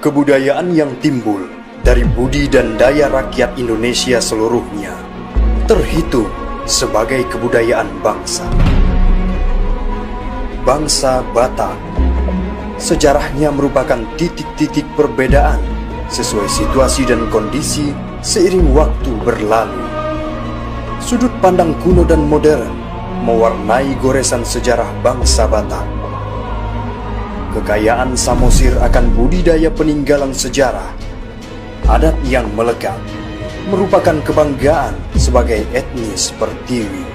Kebudayaan yang timbul dari budi dan daya rakyat Indonesia seluruhnya terhitung sebagai kebudayaan bangsa. Bangsa Batak, sejarahnya merupakan titik-titik perbedaan sesuai situasi dan kondisi seiring waktu berlalu. Sudut pandang kuno dan modern mewarnai goresan sejarah bangsa Batak. Kekayaan Samosir akan budidaya peninggalan sejarah, adat yang melekat, merupakan kebanggaan sebagai etnis Pertiwi.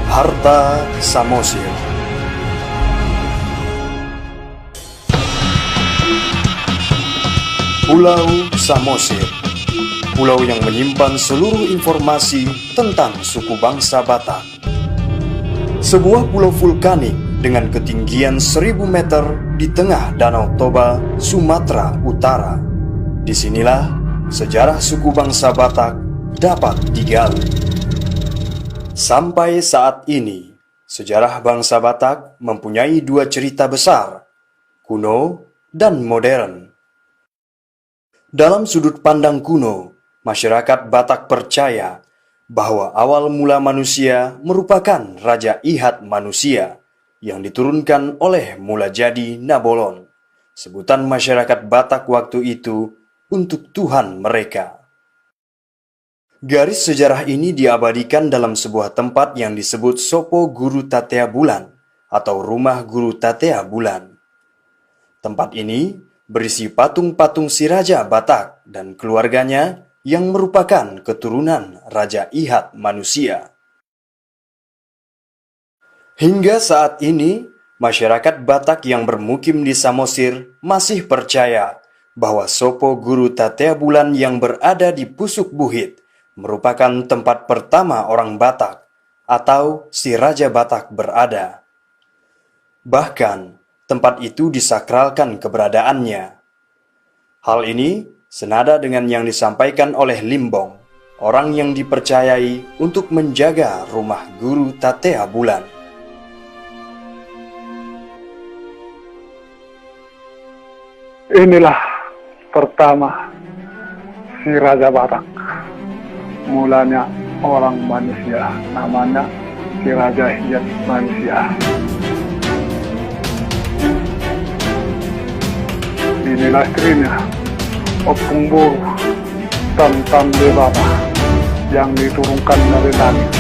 Harta Samosir. Pulau Samosir, pulau yang menyimpan seluruh informasi tentang suku bangsa Batak. Sebuah pulau vulkanik dengan ketinggian 1000 meter di tengah Danau Toba, Sumatera Utara. Disinilah sejarah suku bangsa Batak dapat digali. Sampai saat ini, sejarah bangsa Batak mempunyai dua cerita besar, kuno dan modern. Dalam sudut pandang kuno, masyarakat Batak percaya bahwa awal mula manusia merupakan Raja Ihat manusia yang diturunkan oleh Mulajadi Nabolon, sebutan masyarakat Batak waktu itu untuk Tuhan mereka. Garis sejarah ini diabadikan dalam sebuah tempat yang disebut Sopo Guru Tatea Bulan atau Rumah Guru Tatea Bulan. Tempat ini berisi patung-patung si Raja Batak dan keluarganya yang merupakan keturunan Raja Ihat manusia. Hingga saat ini, masyarakat Batak yang bermukim di Samosir masih percaya bahwa Sopo Guru Tatea Bulan yang berada di Pusuk Buhit merupakan tempat pertama orang Batak atau si Raja Batak berada. Bahkan, tempat itu disakralkan keberadaannya. Hal ini senada dengan yang disampaikan oleh Limbong, orang yang dipercayai untuk menjaga rumah Guru Tatea Bulan. Inilah pertama si Raja Batak. Mulanya orang manusia, namanya si Raja Ihat manusia. Inilah istrinya, Opung Boru, Tantan Dewata, yang diturunkan dari langit.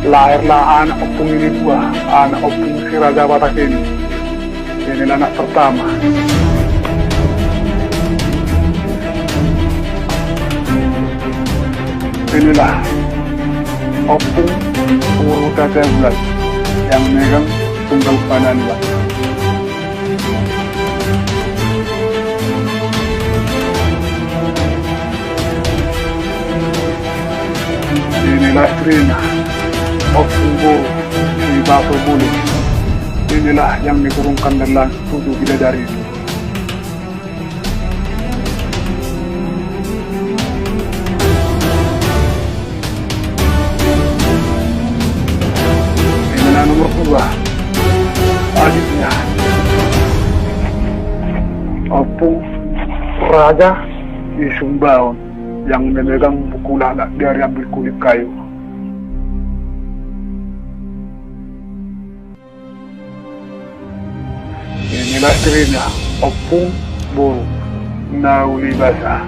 Lahirlah anak Opung ini dua, anak Opung si Raja Batak ini. Inilah anak pertama. Inilah Opung Guru Tatea Bulan yang megang tunggal pandangan. Inilah istrinya, Opung Boru si Batu Bulu. Inilah yang diturunkan dari langit 7 bidadari itu. Inilah nomor 2, adiknya, Opung Raja di Sumbaon yang memegang buku lalat dari ambil kulit kayu. Inilah istrinya, Opung Boru Nauli Basa.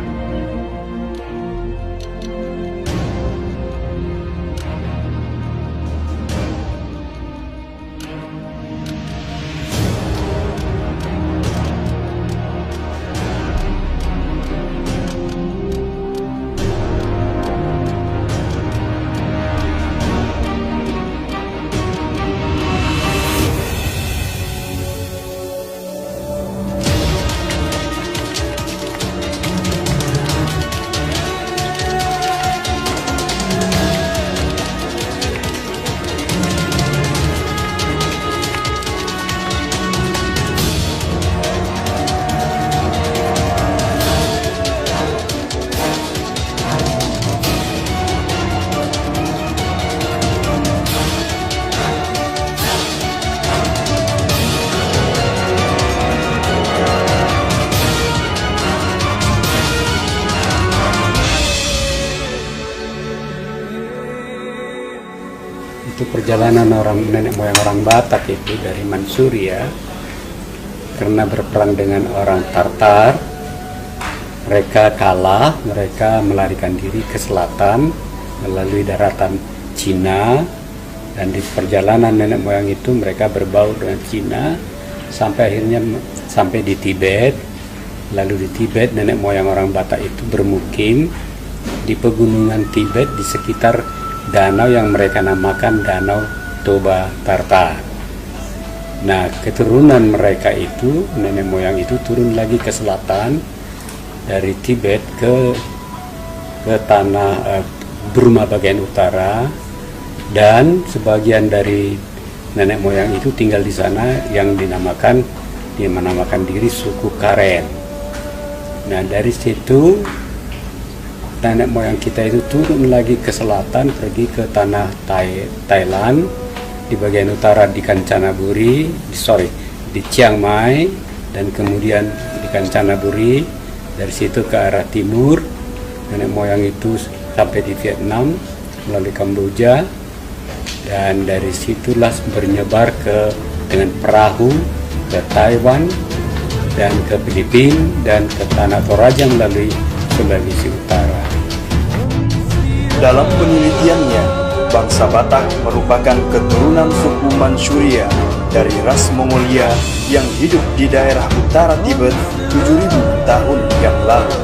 waktu perjalanan nenek moyang orang Batak itu dari Manchuria, karena berperang dengan orang Tartar, mereka kalah, mereka melarikan diri ke selatan melalui daratan Cina, dan di perjalanan nenek moyang itu mereka berbaur dengan Cina sampai akhirnya sampai di Tibet. Lalu di Tibet nenek moyang orang Batak itu bermukim di pegunungan Tibet di sekitar danau yang mereka namakan Danau Toba Tartar. Nah, keturunan mereka itu, nenek moyang itu turun lagi ke selatan dari Tibet ke tanah Burma bagian utara, dan sebagian dari nenek moyang itu tinggal di sana yang menamakan diri suku Karen. Nah, dari situ nenek moyang kita itu turun lagi ke selatan, pergi ke tanah Thailand, di bagian utara di di Chiang Mai, dan kemudian di Kanchanaburi. Dari situ ke arah timur, nenek moyang itu sampai di Vietnam melalui Kamboja, dan dari situlah menyebar dengan perahu ke Taiwan dan ke Filipina dan ke tanah Toraja melalui Sulawesi Utara. Dalam penelitiannya, bangsa Batak merupakan keturunan suku Manchuria dari ras Mongolia yang hidup di daerah utara Tibet 7.000 tahun yang lalu.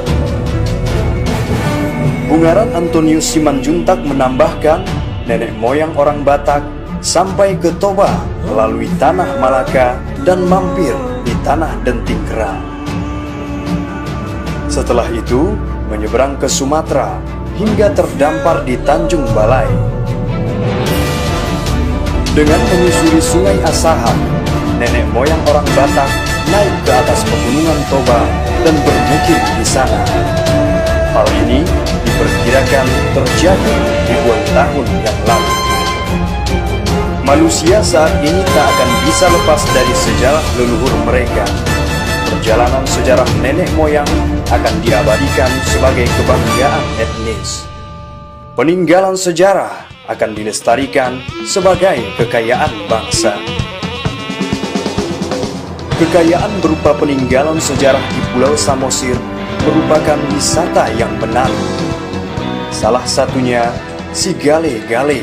Bungaran Antonius Simanjuntak menambahkan, nenek moyang orang Batak sampai ke Toba melalui tanah Malaka dan mampir di tanah Dentingkera. Setelah itu, menyeberang ke Sumatera hingga terdampar di Tanjung Balai. Dengan menyusuri Sungai Asahan, nenek moyang orang Batak naik ke atas pegunungan Toba dan bermukim di sana. Hal ini diperkirakan terjadi ribuan tahun yang lalu. Manusia saat ini tak akan bisa lepas dari sejarah leluhur mereka. Perjalanan sejarah nenek moyang akan diabadikan sebagai kebanggaan etnis. Peninggalan sejarah akan dilestarikan sebagai kekayaan bangsa. Kekayaan berupa peninggalan sejarah di Pulau Samosir merupakan wisata yang menarik. Salah satunya si Gale-Gale,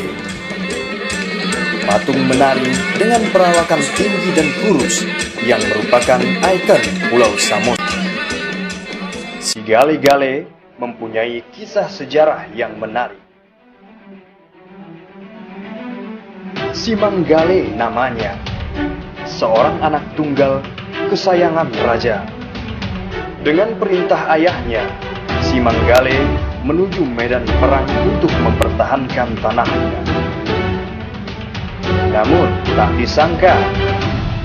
patung menari dengan perawakan tinggi dan kurus yang merupakan ikon Pulau Samosir. Si Gale-Gale mempunyai kisah sejarah yang menarik. Si Manggale namanya, seorang anak tunggal kesayangan raja. Dengan perintah ayahnya, si Manggale menuju medan perang untuk mempertahankan tanahnya. Namun tak disangka,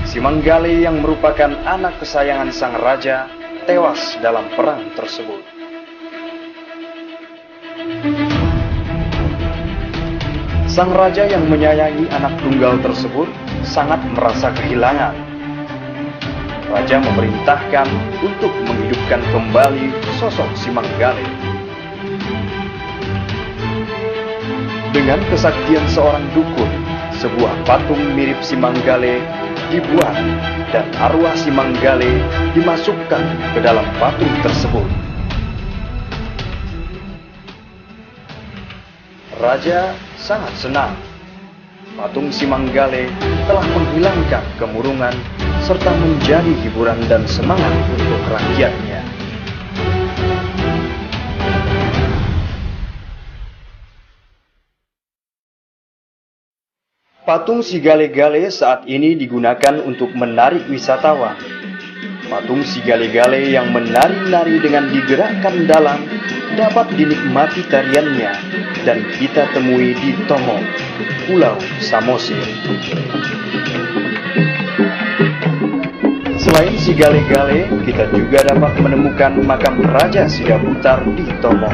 si Manggale yang merupakan anak kesayangan sang raja tewas dalam perang tersebut. Sang raja yang menyayangi anak tunggal tersebut sangat merasa kehilangan. Raja memerintahkan untuk menghidupkan kembali sosok si Manggale. Dengan kesaktian seorang dukun, sebuah patung mirip si Manggale dibuat dan arwah si Manggale dimasukkan ke dalam patung tersebut. Raja sangat senang. Patung si Manggale telah menghilangkan kemurungan serta menjadi hiburan dan semangat untuk rakyatnya. Patung si Gale-Gale saat ini digunakan untuk menarik wisatawan. Patung si Gale-Gale yang menari-nari dengan digerakkan dalam dapat dinikmati tariannya dan kita temui di Tomo, Pulau Samosir. Selain si Gale-Gale, kita juga dapat menemukan makam Raja Sidabutar di Tomo.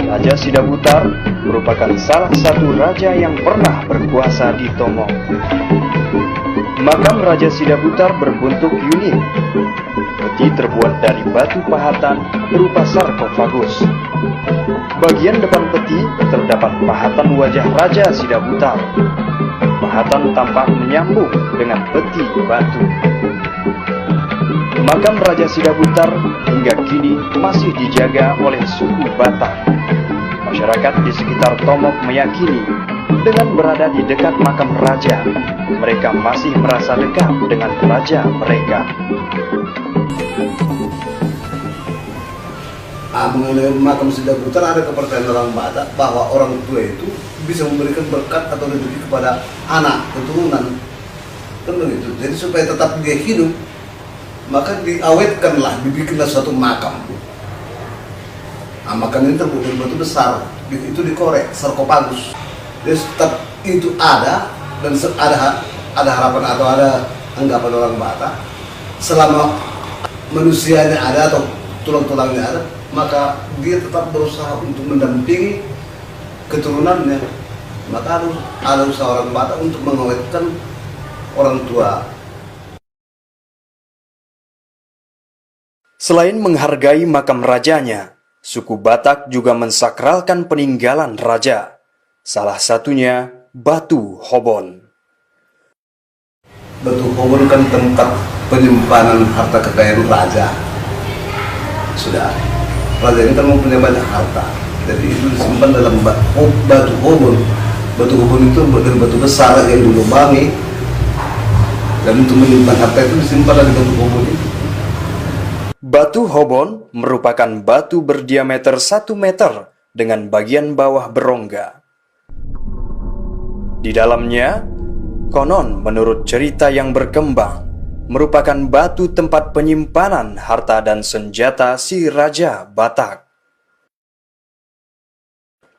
Raja Sidabutar merupakan salah satu raja yang pernah berkuasa di Tomo. Makam Raja Sidabutar berbentuk unik. Peti terbuat dari batu pahatan berupa sarkofagus. Bagian depan peti terdapat pahatan wajah Raja Sidabutar. Pahatan tampak menyambung dengan peti batu. Makam Raja Sidabutar hingga kini masih dijaga oleh suku Batak. Masyarakat di sekitar Tomok meyakini dengan berada di dekat makam raja, mereka masih merasa dekat dengan raja mereka. Mengenai makam Sidabutar, ada kepercayaan orang Batak bahwa orang tua itu bisa memberikan berkat atau rezeki kepada anak keturunan, kan begitu. Jadi supaya tetap dia hidup, maka diawetkanlah, dibikinlah suatu makam. Makam ini terbuat dari batu besar, itu dikorek, sarkofagus. Jadi tetap itu ada, dan ada harapan atau ada anggapan orang Batak, selama manusianya ada atau tulang-tulangnya ada, maka dia tetap berusaha untuk mendampingi keturunannya. Maka harus ada usaha orang Batak untuk mengawetkan orang tua. Selain menghargai makam rajanya, suku Batak juga mensakralkan peninggalan raja. Salah satunya Batu Hobon. Batu Hobon kan tempat penyimpanan harta kekayaan raja. Sudah, raja ini kan mempunyai banyak harta. Jadi itu disimpan dalam Batu Hobon. Batu Hobon itu dari batu besar yang dilubangi, dan untuk menyimpan harta itu disimpan di Batu Hobon itu. Batu Hobon merupakan batu berdiameter 1 meter dengan bagian bawah berongga. Di dalamnya, konon menurut cerita yang berkembang, merupakan batu tempat penyimpanan harta dan senjata si Raja Batak.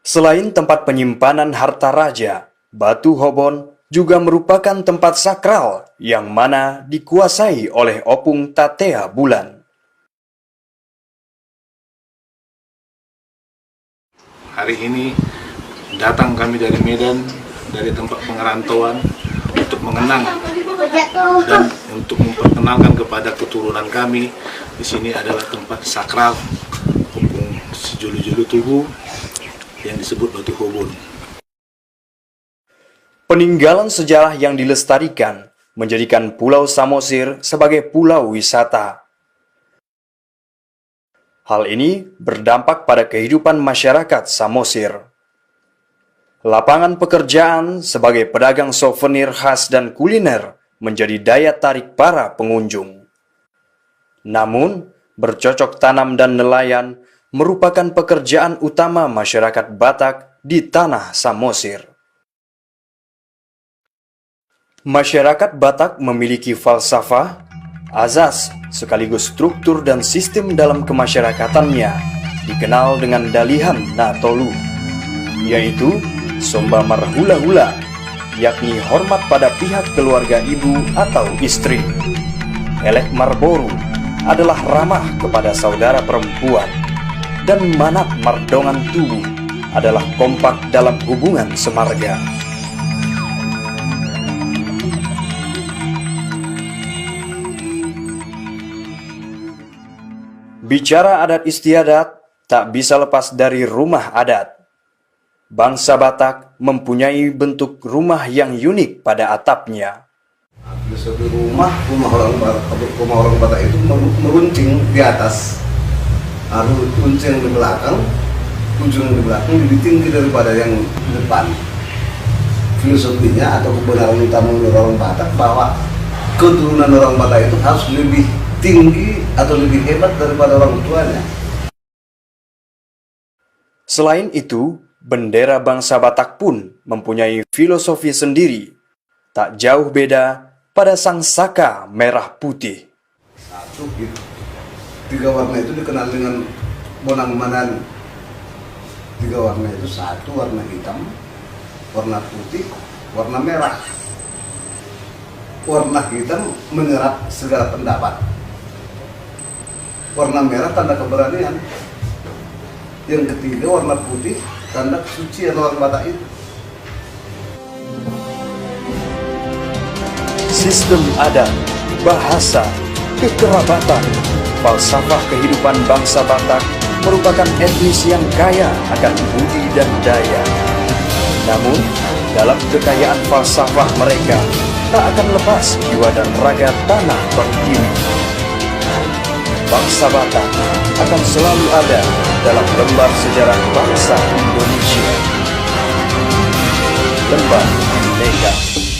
Selain tempat penyimpanan harta raja, Batu Hobon juga merupakan tempat sakral yang mana dikuasai oleh Opung Tatea Bulan. Hari ini datang kami dari Medan, dari tempat pengerantauan untuk mengenang dan untuk memperkenalkan kepada keturunan kami. Di sini adalah tempat sakral Opung Sejulu-Julu Tugu yang disebut Batu Hobon. Peninggalan sejarah yang dilestarikan menjadikan Pulau Samosir sebagai pulau wisata. Hal ini berdampak pada kehidupan masyarakat Samosir. Lapangan pekerjaan sebagai pedagang souvenir khas dan kuliner menjadi daya tarik para pengunjung. Namun, bercocok tanam dan nelayan merupakan pekerjaan utama masyarakat Batak di tanah Samosir. Masyarakat Batak memiliki falsafah, azas, sekaligus struktur dan sistem dalam kemasyarakatannya, dikenal dengan dalihan Natolu, yaitu Somba Marhula-hula, yakni hormat pada pihak keluarga ibu atau istri. Elek Marboru adalah ramah kepada saudara perempuan. Dan Manat Mardongan Tubuh adalah kompak dalam hubungan semarga. Bicara adat istiadat, tak bisa lepas dari rumah adat. Bangsa Batak mempunyai bentuk rumah yang unik pada atapnya. Filosofi rumah orang Batak itu meruncing di atas, lalu runcing di belakang, ujung di belakang lebih tinggi daripada yang di depan. Filosofinya atau kebenaran utama menurut orang Batak bahwa keturunan orang Batak itu harus lebih tinggi atau lebih hebat daripada orang tuanya. Selain itu, bendera bangsa Batak pun mempunyai filosofi sendiri, tak jauh beda pada sang saka merah putih. Satu gitu. 3 warna itu dikenal dengan bonang manan. 3 warna itu, satu warna hitam, warna putih, warna merah. Warna hitam menyerap segala pendapat. Warna merah tanda keberanian. Yang ketiga warna putih tanda kesucian orang Batak itu. sistem adat, bahasa, kekerabatan, falsafah kehidupan bangsa Batak merupakan etnis yang kaya akan budi dan daya. Namun, dalam kekayaan falsafah mereka, tak akan lepas jiwa dan raga tanah berdiri. Bangsa Batak akan selalu ada dalam lembar sejarah bangsa Indonesia. Lembar Bineka.